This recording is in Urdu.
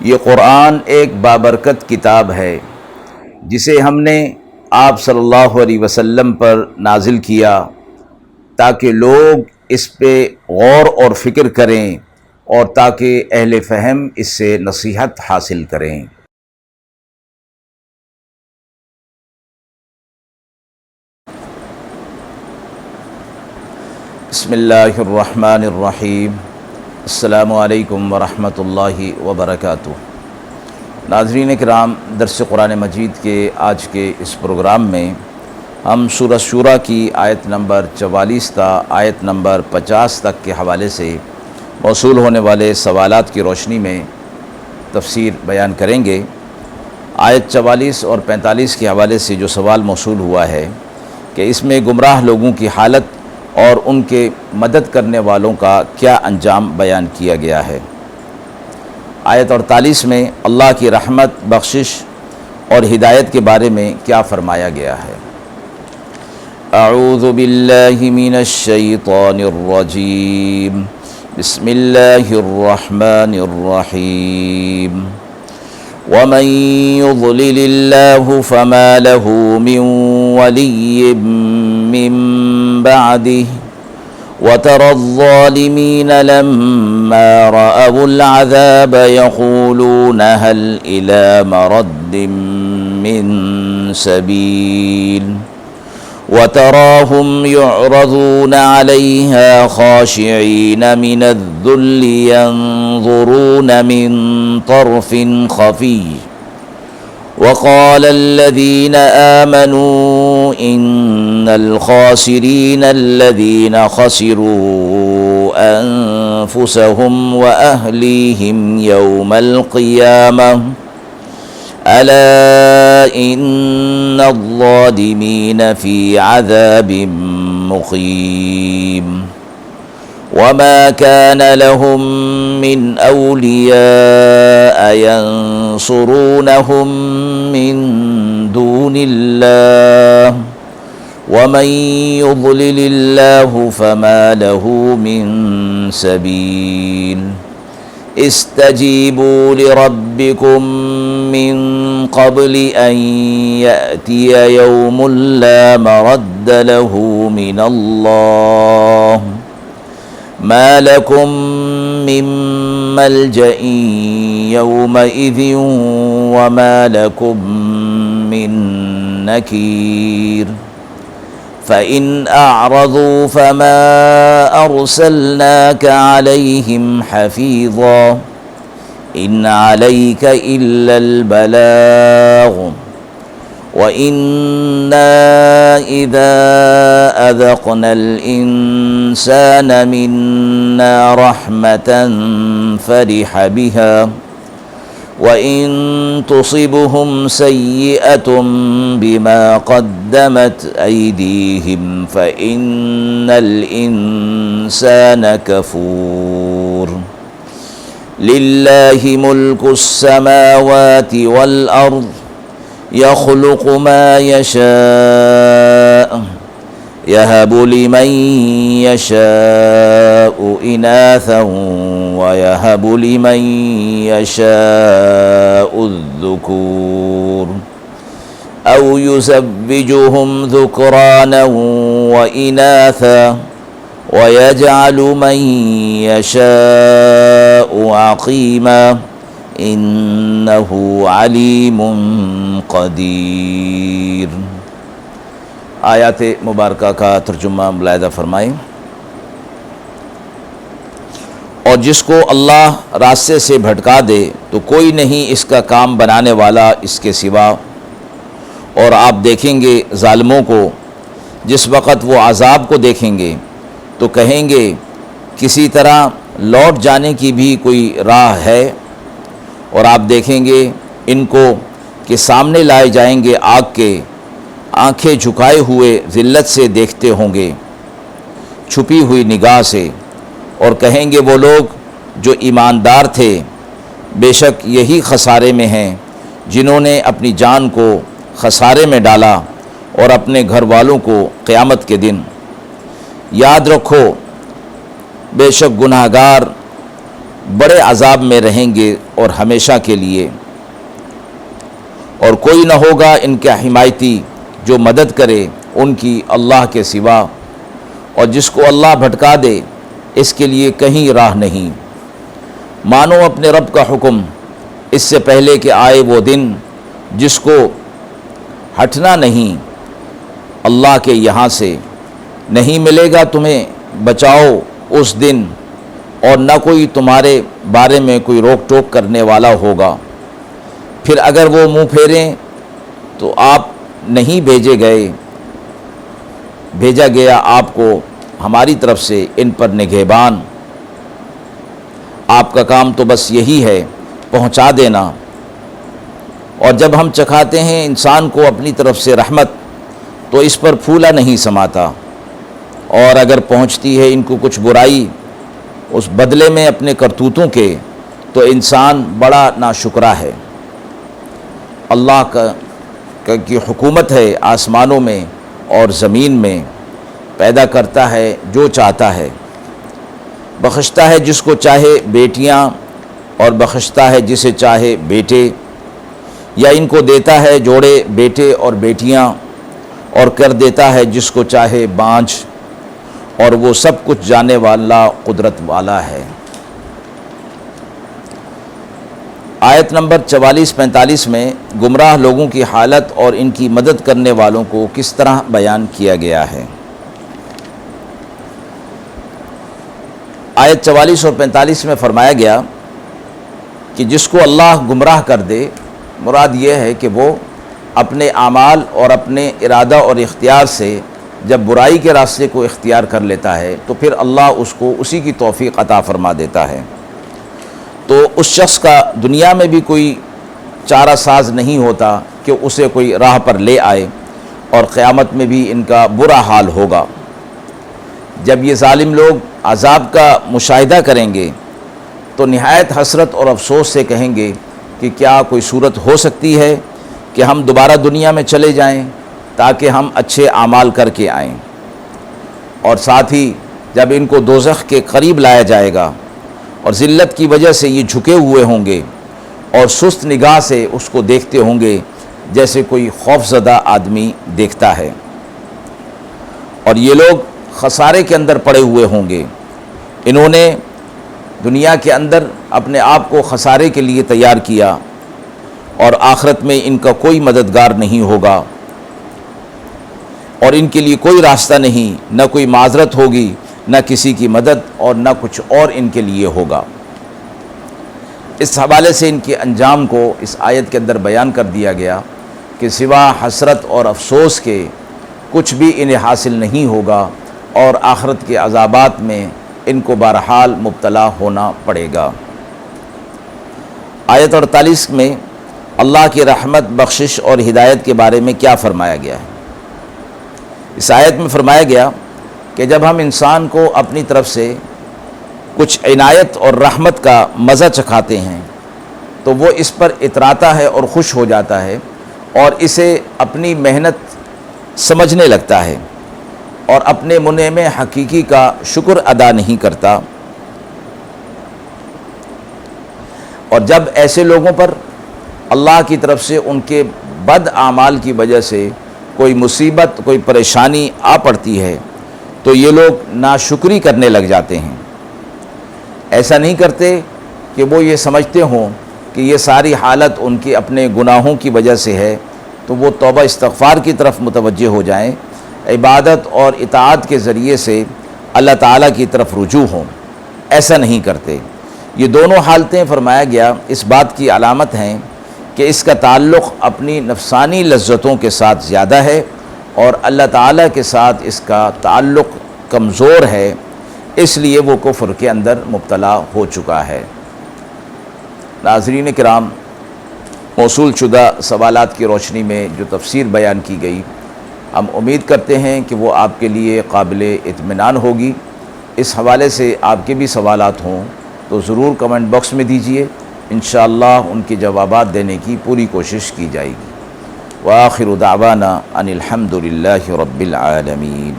یہ قرآن ایک بابرکت کتاب ہے جسے ہم نے آپ صلی اللہ علیہ وسلم پر نازل کیا تاکہ لوگ اس پہ غور اور فکر کریں اور تاکہ اہل فہم اس سے نصیحت حاصل کریں۔ بسم اللہ الرحمن الرحیم۔ السلام علیکم ورحمۃ اللہ وبرکاتہ۔ ناظرین کرام، درس قرآن مجید کے آج کے اس پروگرام میں ہم سورہ شورى کی آیت نمبر 44 تا آیت نمبر 50 تک کے حوالے سے موصول ہونے والے سوالات کی روشنی میں تفسیر بیان کریں گے۔ آیت 44 اور 45 کے حوالے سے جو سوال موصول ہوا ہے کہ اس میں گمراہ لوگوں کی حالت اور ان کے مدد کرنے والوں کا کیا انجام بیان کیا گیا ہے۔ آیت 48 میں اللہ کی رحمت، بخشش اور ہدایت کے بارے میں کیا فرمایا گیا ہے۔ اعوذ باللہ من الشیطان الرجیم، بسم اللہ الرحمن الرحیم۔ ومن يضلل الله فما له من ولي من بعده وترى الظالمين لما رأوا العذاب يقولون هل إلى مرد من سبيل وتراهم يعرضون عليها خاشعين من الذل ينظرون من طرف خفي وقال الذين آمنوا إن الخاسرين الذين خسروا أنفسهم وأهليهم يوم القيامة ألا إن الظالمين في عذاب مقيم وما كان لهم من أولياء ينصرونهم من دون الله ومن يضلل الله فما له من سبيل استجيبوا لربكم من قبل أن يأتي يوم لا مرد له من الله ما لكم من ملجأ يومئذ وما لكم من نكير فإن أعرضوا فما أرسلناك عليهم حفيظا إن عليك إلا البلاغ وإنا إذا أذقنا الإنسان منا رحمة فرح بها وإن تصبهم سيئة بما قدمت أيديهم فإن الإنسان كفور لله ملك السماوات والأرض يخلق ما يشاء يهب لمن يشاء إناثا ويهب لمن يشاء الذكور أو يزوجهم ذكرانا وإناثا ويجعل من يشاء عقيما إنه عليم قدیر۔ آیات مبارکہ کا ترجمہ ملاحظہ فرمائیں۔ اور جس کو اللہ راستے سے بھٹکا دے تو کوئی نہیں اس کا کام بنانے والا اس کے سوا، اور آپ دیکھیں گے ظالموں کو جس وقت وہ عذاب کو دیکھیں گے تو کہیں گے کسی طرح لوٹ جانے کی بھی کوئی راہ ہے، اور آپ دیکھیں گے ان کو کہ سامنے لائے جائیں گے آگ کے، آنکھیں جھکائے ہوئے ذلت سے دیکھتے ہوں گے، چھپی ہوئی نگاہ سے، اور کہیں گے وہ لوگ جو ایماندار تھے بے شک یہی خسارے میں ہیں جنہوں نے اپنی جان کو خسارے میں ڈالا اور اپنے گھر والوں کو قیامت کے دن۔ یاد رکھو بے شک گناہگار بڑے عذاب میں رہیں گے اور ہمیشہ کے لیے، اور کوئی نہ ہوگا ان کا حمایتی جو مدد کرے ان کی اللہ کے سوا، اور جس کو اللہ بھٹکا دے اس کے لیے کہیں راہ نہیں۔ مانو اپنے رب کا حکم اس سے پہلے کہ آئے وہ دن جس کو ہٹنا نہیں اللہ کے یہاں سے، نہیں ملے گا تمہیں بچاؤ اس دن، اور نہ کوئی تمہارے بارے میں کوئی روک ٹوک کرنے والا ہوگا۔ پھر اگر وہ منہ پھیریں تو آپ نہیں بھیجا گیا آپ کو ہماری طرف سے ان پر نگہبان، آپ کا کام تو بس یہی ہے پہنچا دینا۔ اور جب ہم چکھاتے ہیں انسان کو اپنی طرف سے رحمت تو اس پر پھولا نہیں سماتا، اور اگر پہنچتی ہے ان کو کچھ برائی اس بدلے میں اپنے کرتوتوں کے تو انسان بڑا ناشکرا ہے۔ اللہ کی حکومت ہے آسمانوں میں اور زمین میں، پیدا کرتا ہے جو چاہتا ہے، بخشتا ہے جس کو چاہے بیٹیاں اور بخشتا ہے جسے چاہے بیٹے، یا ان کو دیتا ہے جوڑے بیٹے اور بیٹیاں اور کر دیتا ہے جس کو چاہے بانجھ، اور وہ سب کچھ جانے والا قدرت والا ہے۔ آیت نمبر 44-45 میں گمراہ لوگوں کی حالت اور ان کی مدد کرنے والوں کو کس طرح بیان کیا گیا ہے۔ آیت 44 اور 45 میں فرمایا گیا کہ جس کو اللہ گمراہ کر دے، مراد یہ ہے کہ وہ اپنے اعمال اور اپنے ارادہ اور اختیار سے جب برائی کے راستے کو اختیار کر لیتا ہے تو پھر اللہ اس کو اسی کی توفیق عطا فرما دیتا ہے، تو اس شخص کا دنیا میں بھی کوئی چارہ ساز نہیں ہوتا کہ اسے کوئی راہ پر لے آئے، اور قیامت میں بھی ان کا برا حال ہوگا۔ جب یہ ظالم لوگ عذاب کا مشاہدہ کریں گے تو نہایت حسرت اور افسوس سے کہیں گے کہ کیا کوئی صورت ہو سکتی ہے کہ ہم دوبارہ دنیا میں چلے جائیں تاکہ ہم اچھے اعمال کر کے آئیں۔ اور ساتھ ہی جب ان کو دوزخ کے قریب لایا جائے گا اور ذلت کی وجہ سے یہ جھکے ہوئے ہوں گے اور سست نگاہ سے اس کو دیکھتے ہوں گے جیسے کوئی خوفزدہ آدمی دیکھتا ہے، اور یہ لوگ خسارے کے اندر پڑے ہوئے ہوں گے۔ انہوں نے دنیا کے اندر اپنے آپ کو خسارے کے لیے تیار کیا، اور آخرت میں ان کا کوئی مددگار نہیں ہوگا، اور ان کے لیے کوئی راستہ نہیں، نہ کوئی معذرت ہوگی، نہ کسی کی مدد، اور نہ کچھ اور ان کے لیے ہوگا۔ اس حوالے سے ان کے انجام کو اس آیت کے اندر بیان کر دیا گیا کہ سوا حسرت اور افسوس کے کچھ بھی انہیں حاصل نہیں ہوگا، اور آخرت کے عذابات میں ان کو بہرحال مبتلا ہونا پڑے گا۔ آیت 48 میں اللہ کی رحمت، بخشش اور ہدایت کے بارے میں کیا فرمایا گیا ہے؟ اس آیت میں فرمایا گیا کہ جب ہم انسان کو اپنی طرف سے کچھ عنایت اور رحمت کا مزہ چکھاتے ہیں تو وہ اس پر اتراتا ہے اور خوش ہو جاتا ہے، اور اسے اپنی محنت سمجھنے لگتا ہے، اور اپنے منعم حقیقی کا شکر ادا نہیں کرتا۔ اور جب ایسے لوگوں پر اللہ کی طرف سے ان کے بد اعمال کی وجہ سے کوئی مصیبت، کوئی پریشانی آ پڑتی ہے تو یہ لوگ ناشکری کرنے لگ جاتے ہیں۔ ایسا نہیں کرتے کہ وہ یہ سمجھتے ہوں کہ یہ ساری حالت ان کے اپنے گناہوں کی وجہ سے ہے، تو وہ توبہ استغفار کی طرف متوجہ ہو جائیں، عبادت اور اطاعت کے ذریعے سے اللہ تعالیٰ کی طرف رجوع ہوں۔ ایسا نہیں کرتے۔ یہ دونوں حالتیں فرمایا گیا اس بات کی علامت ہیں کہ اس کا تعلق اپنی نفسانی لذتوں کے ساتھ زیادہ ہے، اور اللہ تعالیٰ کے ساتھ اس کا تعلق کمزور ہے، اس لیے وہ کفر کے اندر مبتلا ہو چکا ہے۔ ناظرین کرام، موصول شدہ سوالات کی روشنی میں جو تفسیر بیان کی گئی، ہم امید کرتے ہیں کہ وہ آپ کے لیے قابل اطمینان ہوگی۔ اس حوالے سے آپ کے بھی سوالات ہوں تو ضرور کمنٹ باکس میں دیجئے، انشاءاللہ ان کے جوابات دینے کی پوری کوشش کی جائے گی۔ وآخر دعوانا ان الحمد للہ رب العالمین۔